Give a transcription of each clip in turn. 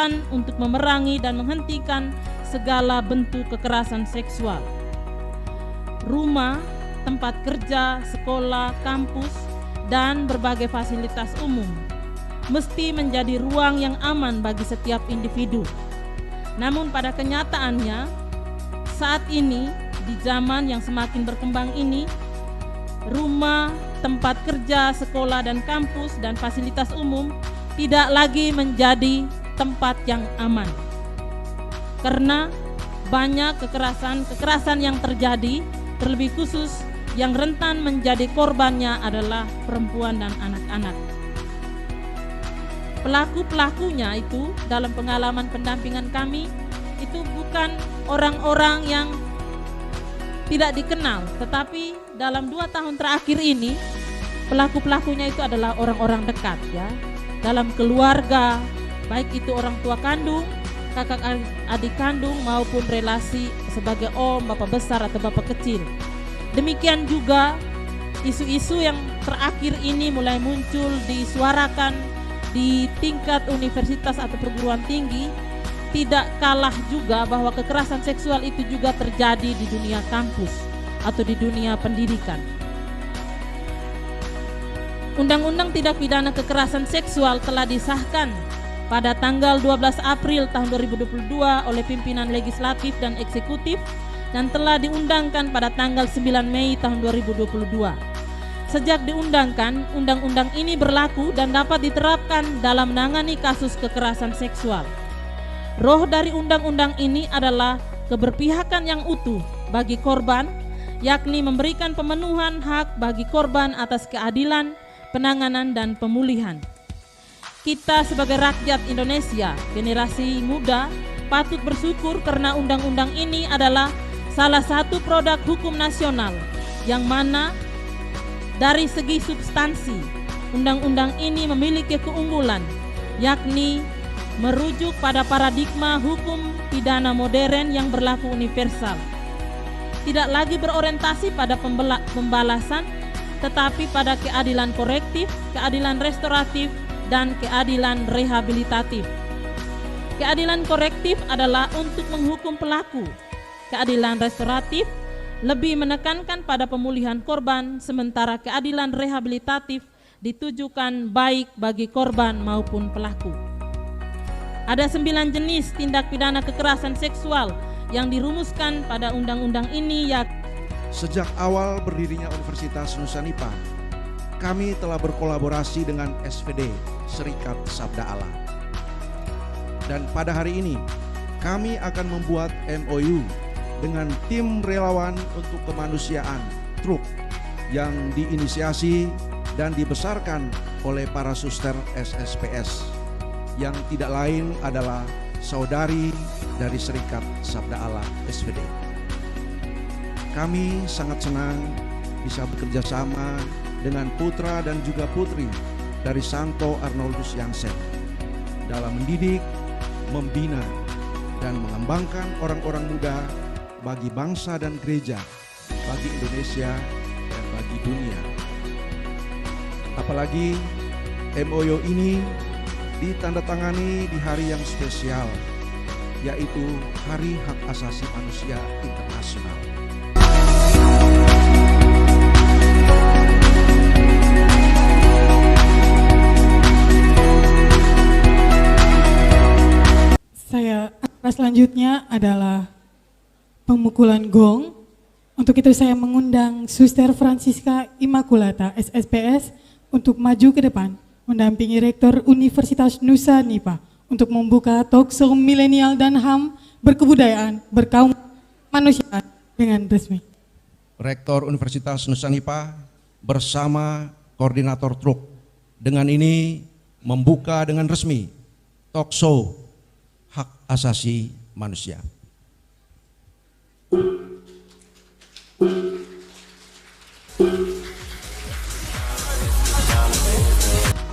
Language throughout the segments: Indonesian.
gerakan untuk memerangi dan menghentikan segala bentuk kekerasan seksual. Rumah, tempat kerja, sekolah, kampus, dan berbagai fasilitas umum mesti menjadi ruang yang aman bagi setiap individu. Namun pada kenyataannya, saat ini di zaman yang semakin berkembang ini, rumah, tempat kerja, sekolah, dan kampus, dan fasilitas umum tidak lagi menjadi tempat yang aman. Karena banyak kekerasan yang terjadi, terlebih khusus yang rentan menjadi korbannya adalah perempuan dan anak-anak. Pelaku-pelakunya itu dalam pengalaman pendampingan kami itu bukan orang-orang yang tidak dikenal, tetapi dalam 2 tahun terakhir ini pelaku-pelakunya itu adalah orang-orang dekat, ya, dalam keluarga, baik itu orang tua kandung, kakak adik kandung, maupun relasi sebagai om, bapak besar atau bapak kecil. Demikian juga isu-isu yang terakhir ini mulai muncul disuarakan di tingkat universitas atau perguruan tinggi. Tidak kalah juga bahwa kekerasan seksual itu juga terjadi di dunia kampus atau di dunia pendidikan. Undang-Undang Tindak Pidana Kekerasan Seksual telah disahkan pada tanggal 12 April tahun 2022 oleh pimpinan legislatif dan eksekutif dan telah diundangkan pada tanggal 9 Mei tahun 2022. Sejak diundangkan, undang-undang ini berlaku dan dapat diterapkan dalam menangani kasus kekerasan seksual. Roh dari undang-undang ini adalah keberpihakan yang utuh bagi korban, yakni memberikan pemenuhan hak bagi korban atas keadilan, penanganan, dan pemulihan. Kita sebagai rakyat Indonesia, generasi muda, patut bersyukur karena undang-undang ini adalah salah satu produk hukum nasional yang mana dari segi substansi, undang-undang ini memiliki keunggulan, yakni merujuk pada paradigma hukum pidana modern yang berlaku universal. Tidak lagi berorientasi pada pembalasan, tetapi pada keadilan korektif, keadilan restoratif, dan keadilan rehabilitatif. Keadilan korektif adalah untuk menghukum pelaku. Keadilan restoratif lebih menekankan pada pemulihan korban, sementara keadilan rehabilitatif ditujukan baik bagi korban maupun pelaku. Ada 9 jenis tindak pidana kekerasan seksual yang dirumuskan pada undang-undang ini, Sejak awal berdirinya Universitas Nusa-Nipa, kami telah berkolaborasi dengan SVD, Serikat Sabda Allah. Dan pada hari ini, kami akan membuat MOU dengan tim relawan untuk kemanusiaan TRUK yang diinisiasi dan dibesarkan oleh para suster SSPS yang tidak lain adalah saudari dari Serikat Sabda Allah SVD. Kami sangat senang bisa bekerja sama dengan putra dan juga putri dari Santo Arnoldus Jansen dalam mendidik, membina, dan mengembangkan orang-orang muda bagi bangsa dan gereja, bagi Indonesia, dan bagi dunia. Apalagi MOU ini ditandatangani di hari yang spesial, yaitu Hari Hak Asasi Manusia Internasional. Selanjutnya adalah pemukulan gong. Untuk itu saya mengundang Suster Francisca Immaculata SSPS untuk maju ke depan mendampingi Rektor Universitas Nusa-Nipa untuk membuka talkshow milenial dan HAM berkebudayaan berkaum manusia dengan resmi. Rektor Universitas Nusa-Nipa bersama Koordinator TRUK dengan ini membuka dengan resmi talkshow Hak Asasi Manusia.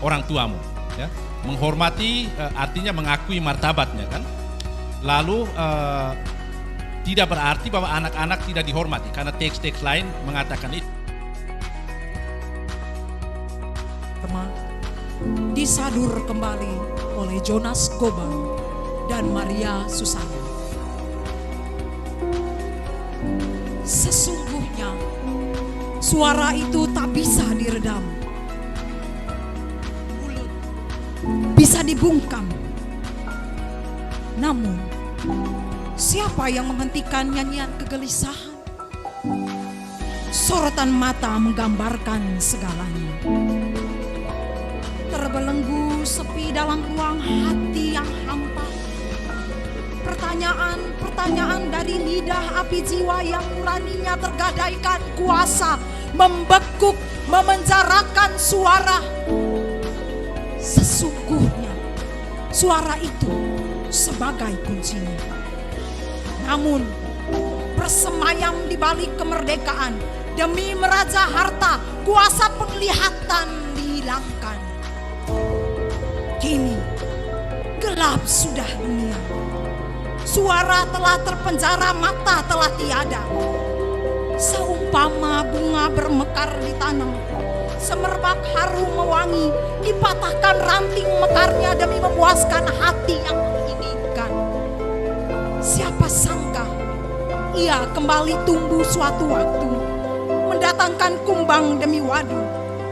Orang tuamu, ya, menghormati artinya mengakui martabatnya, kan. Lalu tidak berarti bahwa anak-anak tidak dihormati karena teks-teks lain mengatakan itu. Disadur kembali oleh Jonas Gobang dan Maria Susana. Sesungguhnya suara itu tak bisa diredam. Mulut bisa dibungkam. Namun, siapa yang menghentikan nyanyian kegelisahan? Sorotan mata menggambarkan segalanya. Terbelenggu sepi dalam ruang hati yang hampa. Pertanyaan-pertanyaan dari lidah api jiwa yang nuraninya tergadaikan kuasa membekuk, memenjarakan suara. Sesungguhnya suara itu sebagai kuncinya. Namun bersemayam di balik kemerdekaan demi meraja harta, kuasa penglihatan dihilangkan. Kini gelap sudah dunia. Suara telah terpenjara, mata telah tiada. Seumpama bunga bermekar di tanah, semerbak harum mewangi, dipatahkan ranting mekarnya demi memuaskan hati yang menginginkan. Siapa sangka ia kembali tumbuh suatu waktu, mendatangkan kumbang demi wadu,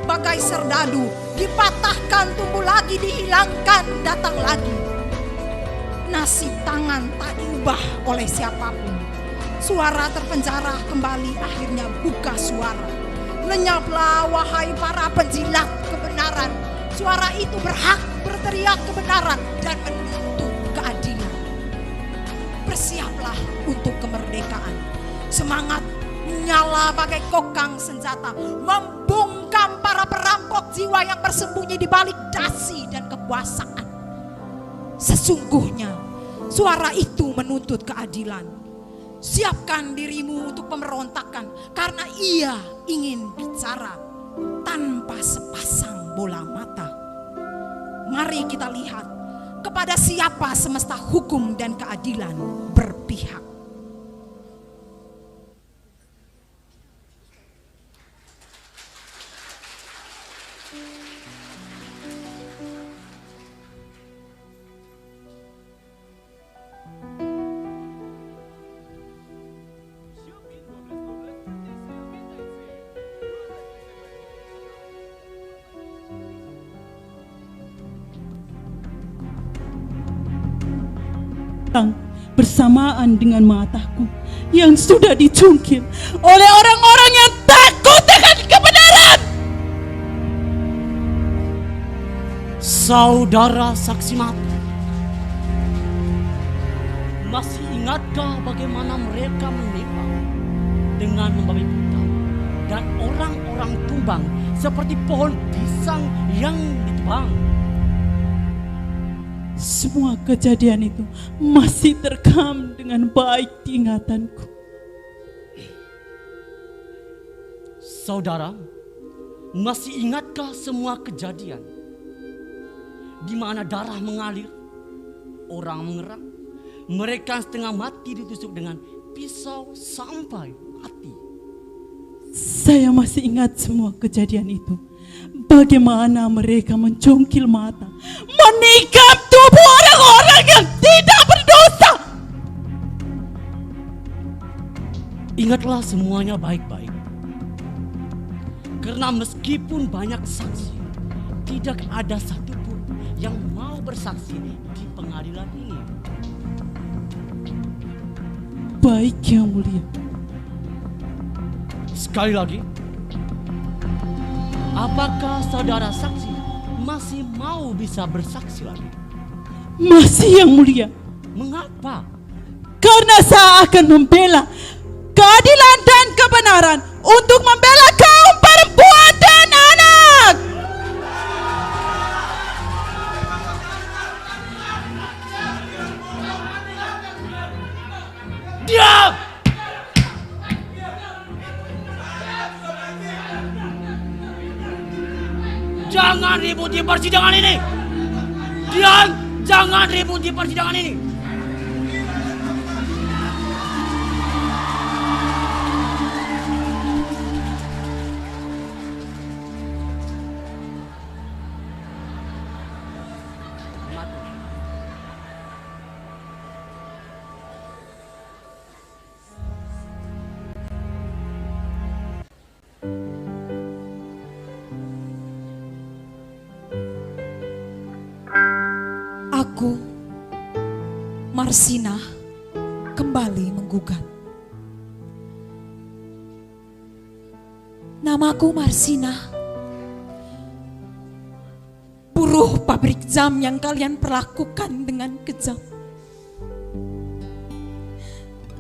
bagai serdadu, dipatahkan tumbuh lagi, dihilangkan datang lagi. Nasib tangan tak diubah oleh siapapun. Suara terpenjara kembali akhirnya buka suara. Lenyaplah wahai para penjilat kebenaran. Suara itu berhak berteriak kebenaran dan menuntut keadilan. Bersiaplah untuk kemerdekaan. Semangat menyala bagai kokang senjata, membungkam para perampok jiwa yang bersembunyi di balik dasi dan kekuasaan. Sesungguhnya suara itu menuntut keadilan. Siapkan dirimu untuk pemberontakan, karena ia ingin bicara tanpa sepasang bola mata. Mari kita lihat kepada siapa semesta hukum dan keadilan berpihak. Bersamaan dengan mataku yang sudah dicungkil oleh orang-orang yang takut dengan kebenaran. Saudara saksi mata, masih ingatkah bagaimana mereka menembak dengan membabi buta dan orang-orang tumbang seperti pohon pisang yang ditebang? Semua kejadian itu masih terekam dengan baik di ingatanku. Saudara, masih ingatkah semua kejadian di mana darah mengalir, orang mengerang, mereka setengah mati ditusuk dengan pisau sampai mati? Saya masih ingat semua kejadian itu. Bagaimana mereka mencungkil mata, menikam tubuh orang-orang yang tidak berdosa. Ingatlah semuanya baik-baik. Karena meskipun banyak saksi, tidak ada satupun yang mau bersaksi di pengadilan ini. Baik yang mulia. Sekali lagi, apakah saudara saksi masih mau bisa bersaksi lagi? Masih yang mulia. Mengapa? Karena saya akan membela keadilan dan kebenaran untuk membela kaum perempuan dan anak. Diam! Jangan ribut di persidangan ini. Diam! Jangan ribut di persidangan ini. Aku, Marsina, kembali menggugat. Namaku Marsina. Buruh pabrik jam yang kalian perlakukan dengan kejam.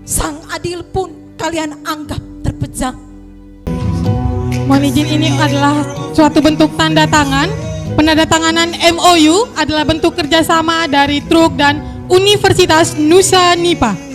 Sang adil pun kalian anggap terpejam. Mohon izin, ini adalah suatu bentuk tanda tangan. Penandatanganan MOU adalah bentuk kerjasama dari Truk dan Universitas Nusa Nipa.